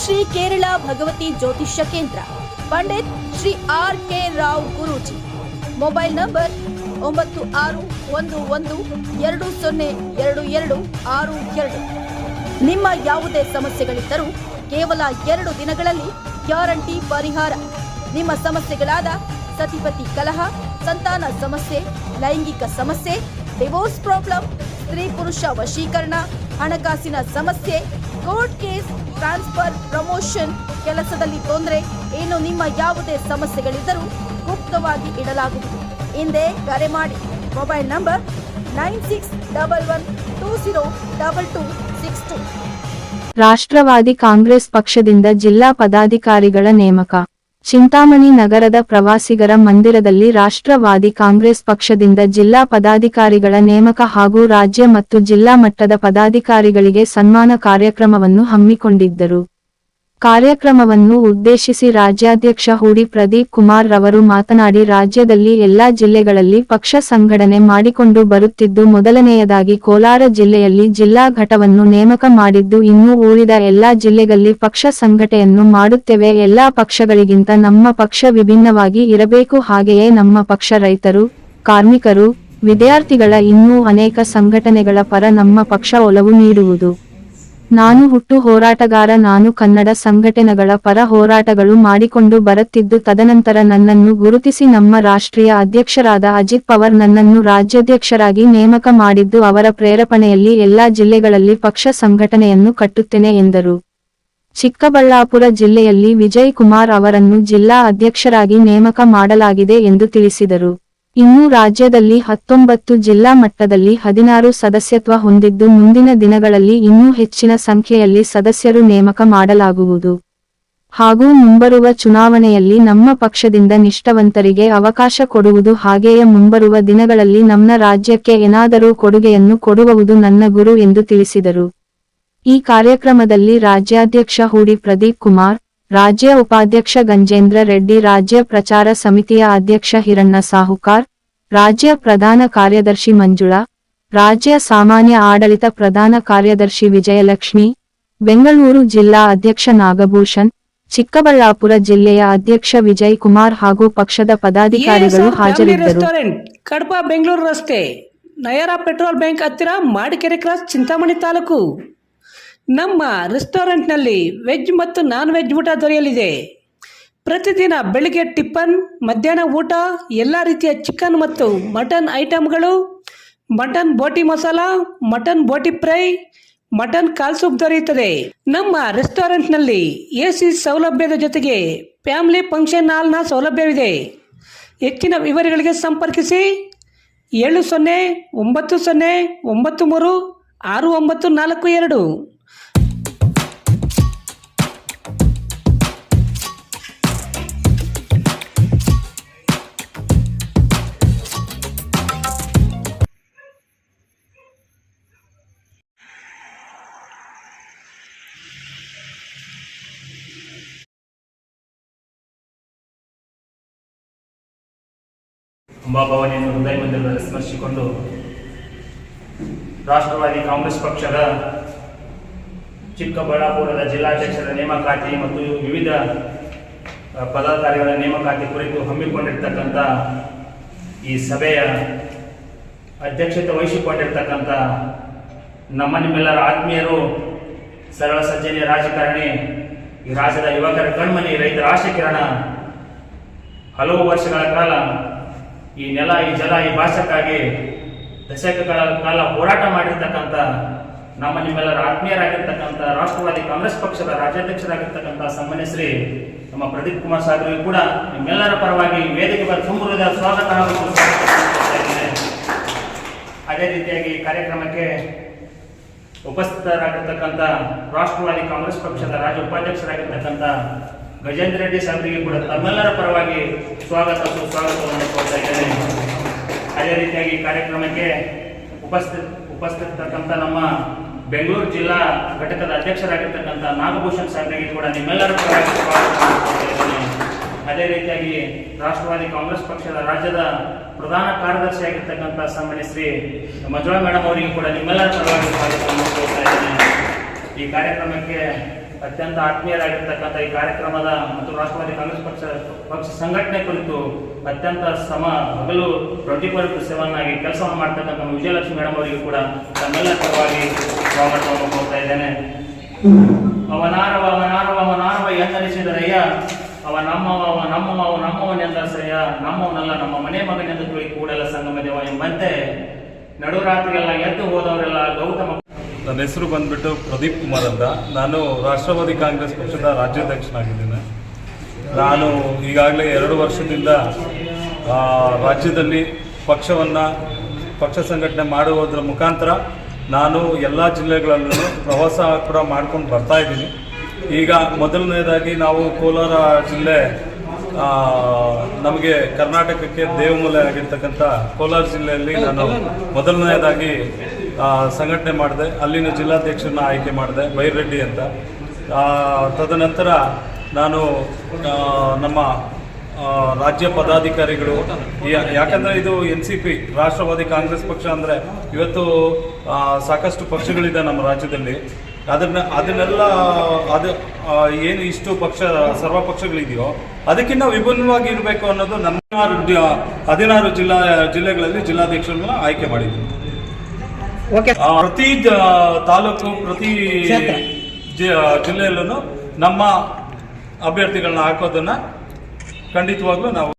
ಶ್ರೀ ಕೇರಳ ಭಗವತಿ ಜ್ಯೋತಿಷ್ಯ ಕೇಂದ್ರ, Pandit Shri R.K. Rao Guruji. Mobile number 9611202262. ನಿಮ್ಮ ಯಾವುದೇ ಸಮಸ್ಯೆಗಳಿದ್ದರೂ ಕೇವಲ 2 ದಿನಗಳಲ್ಲಿ ಗ್ಯಾರಂಟಿ ಪರಿಹಾರ. ನಿಮ್ಮ ಸಮಸ್ಯೆಗಳಾದ ಸತಿಪತಿ ಕಲಹ, ಸಂತಾನ ಸಮಸ್ಯೆ, ಲೈಂಗಿಕ ಸಮಸ್ಯೆ, ಡಿವೋರ್ಸ್ ಪ್ರಾಬ್ಲಮ್, ಸ್ತ್ರೀ ಪುರುಷ ವಶೀಕರಣ, ಹಣಕಾಸಿನ ಸಮಸ್ಯೆ, ಕೋರ್ಟ್ ಕೇಸ್, ಟ್ರಾನ್ಸ್ಫರ್, ಪ್ರಮೋಷನ್, ಕೆಲಸದಲ್ಲಿ ತೊಂದರೆ, ಇನ್ನು ನಿಮ್ಮ ಯಾವುದೇ ಸಮಸ್ಯೆಗಳಿದ್ದರೂ ಗುಪ್ತವಾಗಿ ಇಡಲಾಗುವುದು. ಹಿಂದೆ ಕರೆ ಮಾಡಿ. Mobile number 9611202262. ರಾಷ್ಟ್ರವಾದಿ ಕಾಂಗ್ರೆಸ್ ಪಕ್ಷದಿಂದ ಜಿಲ್ಲಾ ಪದಾಧಿಕಾರಿಗಳ ನೇಮಕ. ಚಿಂತಾಮಣಿ ನಗರದ ಪ್ರವಾಸಿಗರ ಮಂದಿರದಲ್ಲಿ ರಾಷ್ಟ್ರವಾದಿ ಕಾಂಗ್ರೆಸ್ ಪಕ್ಷದಿಂದ ಜಿಲ್ಲಾ ಪದಾಧಿಕಾರಿಗಳ ನೇಮಕ ಹಾಗೂ ರಾಜ್ಯ ಮತ್ತು ಜಿಲ್ಲಾ ಮಟ್ಟದ ಪದಾಧಿಕಾರಿಗಳಿಗೆ ಸನ್ಮಾನ ಕಾರ್ಯಕ್ರಮವನ್ನು ಹಮ್ಮಿಕೊಂಡಿದ್ದರು. ಕಾರ್ಯಕ್ರಮವನ್ನು ಉದ್ದೇಶಿಸಿ ರಾಜ್ಯಾಧ್ಯಕ್ಷ ಹೂಡಿ ಪ್ರದೀಪ್ ಕುಮಾರ್ ರವರು ಮಾತನಾಡಿ, ರಾಜ್ಯದಲ್ಲಿ ಎಲ್ಲಾ ಜಿಲ್ಲೆಗಳಲ್ಲಿ ಪಕ್ಷ ಸಂಘಟನೆ ಮಾಡಿಕೊಂಡು ಬರುತ್ತಿದ್ದು, ಮೊದಲನೆಯದಾಗಿ ಕೋಲಾರ ಜಿಲ್ಲೆಯಲ್ಲಿ ಜಿಲ್ಲಾ ಘಟಕವನ್ನು ನೇಮಕ ಮಾಡಿದ್ದು, ಇನ್ನು ಉಳಿದ ಎಲ್ಲಾ ಜಿಲ್ಲೆಗಳಲ್ಲಿ ಪಕ್ಷ ಸಂಘಟನೆಯನ್ನು ಮಾಡುತ್ತೇವೆ. ಎಲ್ಲಾ ಪಕ್ಷಗಳಿಗಿಂತ ನಮ್ಮ ಪಕ್ಷ ವಿಭಿನ್ನವಾಗಿ ಇರಬೇಕು. ಹಾಗೆಯೇ ನಮ್ಮ ಪಕ್ಷ ರೈತರು, ಕಾರ್ಮಿಕರು, ವಿದ್ಯಾರ್ಥಿಗಳ ಇನ್ನೂ ಅನೇಕ ಸಂಘಟನೆಗಳ ಪರ ನಮ್ಮ ಪಕ್ಷ ಒಲವು ನೀಡುವುದು. ನಾನು ಹುಟ್ಟು ಹೋರಾಟಗಾರ. ನಾನು ಕನ್ನಡ ಸಂಘಟನೆಗಳ ಪರ ಹೋರಾಟಗಳು ಮಾಡಿಕೊಂಡು ಬರುತ್ತಿದ್ದು, ತದನಂತರ ನನ್ನನ್ನು ಗುರುತಿಸಿ ನಮ್ಮ ರಾಷ್ಟ್ರೀಯ ಅಧ್ಯಕ್ಷರಾದ ಅಜಿತ್ ಪವಾರ್ ನನ್ನನ್ನು ರಾಜ್ಯಾಧ್ಯಕ್ಷರಾಗಿ ನೇಮಕ ಮಾಡಿದ್ದು, ಅವರ ಪ್ರೇರೇಪಣೆಯಲ್ಲಿ ಎಲ್ಲಾ ಜಿಲ್ಲೆಗಳಲ್ಲಿ ಪಕ್ಷ ಸಂಘಟನೆಯನ್ನು ಕಟ್ಟುತ್ತೇನೆ ಎಂದರು. ಚಿಕ್ಕಬಳ್ಳಾಪುರ ಜಿಲ್ಲೆಯಲ್ಲಿ ವಿಜಯ್ ಕುಮಾರ್ ಅವರನ್ನು ಜಿಲ್ಲಾ ಅಧ್ಯಕ್ಷರಾಗಿ ನೇಮಕ ಮಾಡಲಾಗಿದೆ ಎಂದು ತಿಳಿಸಿದರು. ಇನ್ನು ರಾಜ್ಯದಲ್ಲಿ 19 ಜಿಲ್ಲಾ ಮಟ್ಟದಲ್ಲಿ 16 ಸದಸ್ಯತ್ವ ಹೊಂದಿದ್ದು, ಮುಂದಿನ ದಿನಗಳಲ್ಲಿ ಇನ್ನೂ ಹೆಚ್ಚಿನ ಸಂಖ್ಯೆಯಲ್ಲಿ ಸದಸ್ಯರು ನೇಮಕ ಮಾಡಲಾಗುವುದು. ಹಾಗೂ ಮುಂಬರುವ ಚುನಾವಣೆಯಲ್ಲಿ ನಮ್ಮ ಪಕ್ಷದಿಂದ ನಿಷ್ಠಾವಂತರಿಗೆ ಅವಕಾಶ ಕೊಡುವುದು. ಹಾಗೆಯೇ ಮುಂಬರುವ ದಿನಗಳಲ್ಲಿ ನಮ್ಮ ರಾಜ್ಯಕ್ಕೆ ಏನಾದರೂ ಕೊಡುಗೆಯನ್ನು ಕೊಡುವುದು ನನ್ನ ಗುರು ಎಂದು ತಿಳಿಸಿದರು. ಈ ಕಾರ್ಯಕ್ರಮದಲ್ಲಿ ರಾಜ್ಯಾಧ್ಯಕ್ಷ ಹೂಡಿ ಪ್ರದೀಪ್ ಕುಮಾರ್, ರಾಜ್ಯ ಉಪಾಧ್ಯಕ್ಷ ಗಂಜೇಂದ್ರ ರೆಡ್ಡಿ, ರಾಜ್ಯ ಪ್ರಚಾರ ಸಮಿತಿಯ ಅಧ್ಯಕ್ಷ ಹಿರಣ್ಣ ಸಾಹುಕಾರ್, ರಾಜ್ಯ ಪ್ರಧಾನ ಕಾರ್ಯದರ್ಶಿ ಮಂಜುಳಾ, ರಾಜ್ಯ ಸಾಮಾನ್ಯ ಆಡಳಿತ ಪ್ರಧಾನ ಕಾರ್ಯದರ್ಶಿ ವಿಜಯಲಕ್ಷ್ಮಿ, ಬೆಂಗಳೂರು ಜಿಲ್ಲಾ ಅಧ್ಯಕ್ಷ ನಾಗಭೂಷಣ್, ಚಿಕ್ಕಬಳ್ಳಾಪುರ ಜಿಲ್ಲೆಯ ಅಧ್ಯಕ್ಷ ವಿಜಯ್ ಕುಮಾರ್ ಹಾಗೂ ಪಕ್ಷದ ಪದಾಧಿಕಾರಿಗಳು ಹಾಜರಿದ್ದರು. ಕಡಪ ಬೆಂಗಳೂರು ರಸ್ತೆ, ನಯರಾ ಪೆಟ್ರೋಲ್ ಬ್ಯಾಂಕ್ ಹತ್ತಿರ, ಮಾಡಿಕೆರೆ ಕ್ರಾಸ್, ಚಿಂತಾಮಣಿ ತಾಲೂಕು. ನಮ್ಮ ರೆಸ್ಟೋರೆಂಟ್ನಲ್ಲಿ ವೆಜ್ ಮತ್ತು ನಾನ್ ವೆಜ್ ಊಟ ದೊರೆಯಲಿದೆ. ಪ್ರತಿದಿನ ಬೆಳಿಗ್ಗೆ ಟಿಫನ್, ಮಧ್ಯಾಹ್ನ ಊಟ, ಎಲ್ಲ ರೀತಿಯ ಚಿಕನ್ ಮತ್ತು ಮಟನ್ ಐಟಮ್ಗಳು, mutton boti masala, mutton boti fry, mutton ಕಾಲ್ ಸೂಪ್ ದೊರೆಯುತ್ತದೆ. ನಮ್ಮ ರೆಸ್ಟೋರೆಂಟ್ನಲ್ಲಿ AC ಸೌಲಭ್ಯದ ಜೊತೆಗೆ ಫ್ಯಾಮಿಲಿ ಫಂಕ್ಷನ್ ಹಾಲ್ನ ಸೌಲಭ್ಯವಿದೆ. ಹೆಚ್ಚಿನ ವಿವರಗಳಿಗೆ ಸಂಪರ್ಕಿಸಿ 7090936942. ಅಂಬಾಭವಾನಿಯನ್ನು ಹೃದಯ ಮಂದಿರದಲ್ಲಿ ಸ್ಮರಿಸಿಕೊಂಡು ರಾಷ್ಟ್ರವಾದಿ ಕಾಂಗ್ರೆಸ್ ಪಕ್ಷದ ಚಿಕ್ಕಬಳ್ಳಾಪುರದ ಜಿಲ್ಲಾಧ್ಯಕ್ಷರ ನೇಮಕಾತಿ ಮತ್ತು ವಿವಿಧ ಪದಾಧಿಕಾರಿಗಳ ನೇಮಕಾತಿ ಕುರಿತು ಹಮ್ಮಿಕೊಂಡಿರ್ತಕ್ಕಂಥ ಈ ಸಭೆಯ ಅಧ್ಯಕ್ಷತೆ ವಹಿಸಿಕೊಂಡಿರ್ತಕ್ಕಂಥ ನಿಮ್ಮೆಲ್ಲರ ಆತ್ಮೀಯರು, ಸರಳ ಸಜ್ಜನೆಯ ರಾಜಕಾರಣಿ, ಈ ರಾಜ್ಯದ ಯುವಕರ ಕಣ್ಮನಿ, ರೈತರ ಆಶಾಕಿರಣ, ಹಲವು ವರ್ಷಗಳ ಕಾಲ ಈ ನೆಲ, ಈ ಜಲ, ಈ ಭಾಷೆಗಾಗಿ ದಶಕಗಳ ಕಾಲ ಹೋರಾಟ ಮಾಡಿರ್ತಕ್ಕಂಥ ನಿಮ್ಮೆಲ್ಲರ ಆತ್ಮೀಯರಾಗಿರ್ತಕ್ಕಂಥ ರಾಷ್ಟ್ರವಾದಿ ಕಾಂಗ್ರೆಸ್ ಪಕ್ಷದ ರಾಜ್ಯಾಧ್ಯಕ್ಷರಾಗಿರ್ತಕ್ಕಂಥ ಸನ್ಮಾನ್ಯ ಶ್ರೀ ನಮ್ಮ ಪ್ರದೀಪ್ ಕುಮಾರ್ ಸಾಗರರಿಗೆ ಕೂಡ ನಿಮ್ಮೆಲ್ಲರ ಪರವಾಗಿ ವೇದಿಕೆ ಬರ ತುಂಬುವುದ ಸ್ವಾಗತ ಹಾಗೂ ಅದೇ ರೀತಿಯಾಗಿ ಕಾರ್ಯಕ್ರಮಕ್ಕೆ ಉಪಸ್ಥಿತರಾಗಿರ್ತಕ್ಕಂಥ ರಾಷ್ಟ್ರವಾದಿ ಕಾಂಗ್ರೆಸ್ ಪಕ್ಷದ ರಾಜ್ಯ ಉಪಾಧ್ಯಕ್ಷರಾಗಿರ್ತಕ್ಕಂಥ ಗಜೇಂದ್ರ ರೆಡ್ಡಿ ಸಾಹೇಬರಿಗೆ ಕೂಡ ತಮ್ಮೆಲ್ಲರ ಪರವಾಗಿ ಸುಸ್ವಾಗತವನ್ನು ಕೋರ್ತಾ ಇದ್ದೇನೆ. ಅದೇ ರೀತಿಯಾಗಿ ಕಾರ್ಯಕ್ರಮಕ್ಕೆ ಉಪಸ್ಥಿತಕ್ಕಂಥ ನಮ್ಮ ಬೆಂಗಳೂರು ಜಿಲ್ಲಾ ಘಟಕದ ಅಧ್ಯಕ್ಷರಾಗಿರ್ತಕ್ಕಂಥ ನಾಗಭೂಷಣ್ ಸಾಹೇಬರಿಗೆ ಕೂಡ ನಿಮ್ಮೆಲ್ಲರ ಪರವಾಗಿ ಸ್ವಾಗತ. ಅದೇ ರೀತಿಯಾಗಿ ರಾಷ್ಟ್ರವಾದಿ ಕಾಂಗ್ರೆಸ್ ಪಕ್ಷದ ರಾಜ್ಯದ ಪ್ರಧಾನ ಕಾರ್ಯದರ್ಶಿಯಾಗಿರ್ತಕ್ಕಂಥ ಸನ್ಮಾನ್ಯ ಶ್ರೀ ಮಂಜುಳಾ ಮೇಡಮ್ ಅವರಿಗೆ ಕೂಡ ನಿಮ್ಮೆಲ್ಲರ ಪರವಾಗಿ ಸ್ವಾಗತವನ್ನು ಕೋರ್ತಾ ಇದ್ದೇನೆ. ಈ ಕಾರ್ಯಕ್ರಮಕ್ಕೆ ಅತ್ಯಂತ ಆತ್ಮೀಯರಾಗಿರ್ತಕ್ಕಂಥ ಈ ಕಾರ್ಯಕ್ರಮದ ಮತ್ತು ರಾಷ್ಟ್ರವಾದಿ ಕಾಂಗ್ರೆಸ್ ಪಕ್ಷ ಸಂಘಟನೆ ಕುರಿತು ಅತ್ಯಂತ ಹಗಲು 24/7 ಆಗಿ ಕೆಲಸವನ್ನು ಮಾಡ್ತಕ್ಕಂಥ ವಿಜಯಲಕ್ಷ್ಮಿ ಮೇಡಮ್ ಅವರಿಗೂ ಕೂಡ ತಮ್ಮೆಲ್ಲ ಪರವಾಗಿ ಸ್ವಾಗತವನ್ನು ಕೋರ್ತಾ ಇದ್ದೇನೆ. ಅವನಾರವ ಎಂದನಿಸಿದರಯ್ಯ, ಅವ ನಮ್ಮವನೆಂದಸಯ್ಯ, ನಮ್ಮವನಲ್ಲ ನಮ್ಮ ಮನೆ ಮಗನೆಂದು ತಿಳಿ ಕೂಡಲ ಸಂಗಮ ದೇವ ಎಂಬಂತೆ ನಡುರಾತ್ರಿಗೆಲ್ಲ ಎದ್ದು ಹೋದವರೆಲ್ಲ ಗೌತಮ. ನನ್ನ ಹೆಸರು ಬಂದ್ಬಿಟ್ಟು ಪ್ರದೀಪ್ ಕುಮಾರ್ ಅಂತ. ನಾನು ರಾಷ್ಟ್ರವಾದಿ ಕಾಂಗ್ರೆಸ್ ಪಕ್ಷದ ರಾಜ್ಯಾಧ್ಯಕ್ಷನಾಗಿದ್ದೇನೆ. ನಾನು ಈಗಾಗಲೇ 2 ವರ್ಷದಿಂದ ರಾಜ್ಯದಲ್ಲಿ ಪಕ್ಷ ಸಂಘಟನೆ ಮಾಡುವುದರ ಮುಖಾಂತರ ನಾನು ಎಲ್ಲ ಜಿಲ್ಲೆಗಳಲ್ಲೂ ಪ್ರವಾಸ ಕೂಡ ಮಾಡ್ಕೊಂಡು ಬರ್ತಾ ಇದ್ದೀನಿ. ಈಗ ಮೊದಲನೇದಾಗಿ ನಾವು ಕೋಲಾರ ಜಿಲ್ಲೆ, ನಮಗೆ ಕರ್ನಾಟಕಕ್ಕೆ ದೇವಮೂಲೆ ಆಗಿರ್ತಕ್ಕಂಥ ಕೋಲಾರ ಜಿಲ್ಲೆಯಲ್ಲಿ ನಾನು ಮೊದಲನೇದಾಗಿ ಸಂಘಟನೆ ಮಾಡಿದೆ. ಅಲ್ಲಿನ ಜಿಲ್ಲಾಧ್ಯಕ್ಷರನ್ನ ಆಯ್ಕೆ ಮಾಡಿದೆ, ಬೈರೆಡ್ಡಿ ಅಂತ. ತದನಂತರ ನಾನು ನಮ್ಮ ರಾಜ್ಯ ಪದಾಧಿಕಾರಿಗಳು, ಯಾಕಂದರೆ ಇದು NCP ರಾಷ್ಟ್ರವಾದಿ ಕಾಂಗ್ರೆಸ್ ಪಕ್ಷ ಅಂದರೆ ಇವತ್ತು ಸಾಕಷ್ಟು ಪಕ್ಷಗಳಿದೆ ನಮ್ಮ ರಾಜ್ಯದಲ್ಲಿ. ಅದನ್ನೆಲ್ಲ ಏನು ಇಷ್ಟು ಸರ್ವ ಪಕ್ಷಗಳಿದೆಯೋ ಅದಕ್ಕಿಂತ ವಿಭಿನ್ನವಾಗಿ ಇರಬೇಕು ಅನ್ನೋದು ನನ್ನ 16 ಜಿಲ್ಲೆಗಳಲ್ಲಿ ಜಿಲ್ಲಾಧ್ಯಕ್ಷರನ್ನ ಆಯ್ಕೆ ಮಾಡಿದ್ದೀನಿ. ಪ್ರತಿ ತಾಲೂಕು, ಪ್ರತಿ ಜಿಲ್ಲೆಯಲ್ಲೂ ನಮ್ಮ ಅಭ್ಯರ್ಥಿಗಳನ್ನ ಹಾಕೋದನ್ನ ಖಂಡಿತವಾಗ್ಲೂ ನಾವು